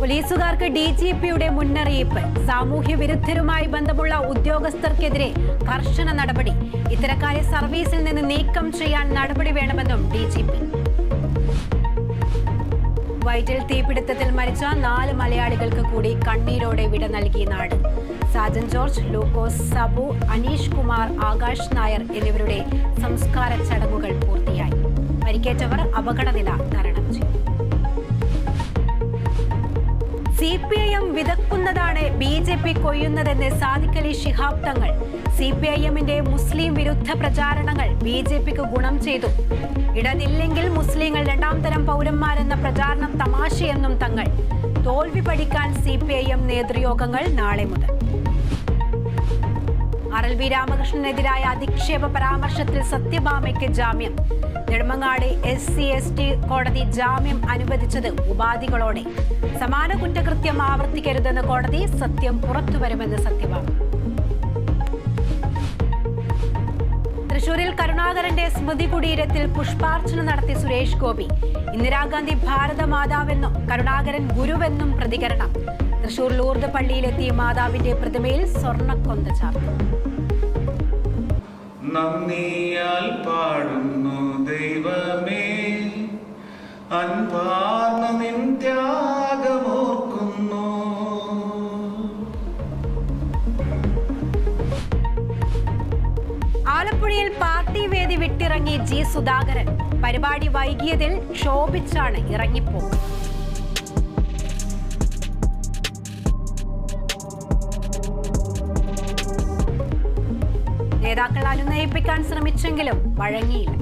പോലീസുകാർക്ക് ഡിജിപിയുടെ മുന്നറിയിപ്പ്. സാമൂഹ്യ വിരുദ്ധരുമായി ബന്ധമുള്ള ഉദ്യോഗസ്ഥർക്കെതിരെ കർശന നടപടി. ഇത്തരക്കാരെ സർവീസിൽ നിന്ന് നീക്കം ചെയ്യാൻ നടപടി വേണമെന്നും ഡിജിപി. വൈറ്റിൽ തീപിടുത്തത്തിൽ മരിച്ച 4 മലയാളികൾക്ക് കൂടി കണ്ണീരോടെ വിട നൽകി നാട്. സാജൻ ജോർജ്, ലൂക്കോസ് സബു, അനീഷ് കുമാർ, ആകാശ് നായർ എന്നിവരുടെ സംസ്കാര ചടങ്ങുകൾ പൂർത്തിയായി. പരിക്കേറ്റവർ അപകടനില തരണം ചെയ്തു. CPIM വിതക്കുന്നതാണ് BJP കൊയ്യുന്നതെന്ന് Sadiq Ali Shihab Thangal. CPIMന്റെ മുസ്ലിം വിരുദ്ധ പ്രചാരണങ്ങൾ BJPക്ക് ഗുണം ചെയ്തു. ഇടതില്ലെങ്കിൽ മുസ്ലിങ്ങൾ 2ാം തരം പൗരന്മാരെന്ന പ്രചാരണം തമാശയെന്നും തങ്ങൾ. തോൽവി പഠിക്കാൻ CPIM നേതൃയോഗങ്ങൾ നാളെ മുതൽ. RLV രാമകൃഷ്ണനെതിരായ അധിക്ഷേപ പരാമർശത്തിൽ സത്യഭാമയ്ക്ക് ജാമ്യം. നെടുമങ്ങാട് SC/ST കോടതി ജാമ്യം അനുവദിച്ചത് ഉപാധികളോടെ. സമാന കുറ്റകൃത്യം ആവർത്തിക്കരുതെന്ന് കോടതി. സത്യം പുറത്തുവരുമെന്ന് സത്യഭാമ. തൃശൂരിൽ കരുണാകരന്റെ സ്മൃതി കുടീരത്തിൽ പുഷ്പാർച്ചന നടത്തി സുരേഷ് ഗോപി. ഇന്ദിരാഗാന്ധി ഭാരതമാതാവെന്നും കരുണാകരൻ ഗുരുവെന്നും പ്രതികരണം. തൃശൂർ ലൂർദ് പള്ളിയിലെത്തിയ മാതാവിന്റെ പ്രതിമയിൽ സ്വർണ്ണക്കൊന്ത ചാർത്തി. നന്ദിയാൽ പാടുന്നു ദൈവമേ, അൻപാർന്ന നിൻ ത്യാഗമോർക്കുന്നു. ആലപ്പുഴയിൽ പാർട്ടി വേദി വിട്ടിറങ്ങി G സുധാകരൻ. പരിപാടി വൈകിയതിൽ ക്ഷോഭിച്ചാണ് ഇറങ്ങിപ്പോകുന്നത്. നേതാക്കൾ അനുനയിപ്പിക്കാൻ ശ്രമിച്ചെങ്കിലും വഴങ്ങിയില്ല.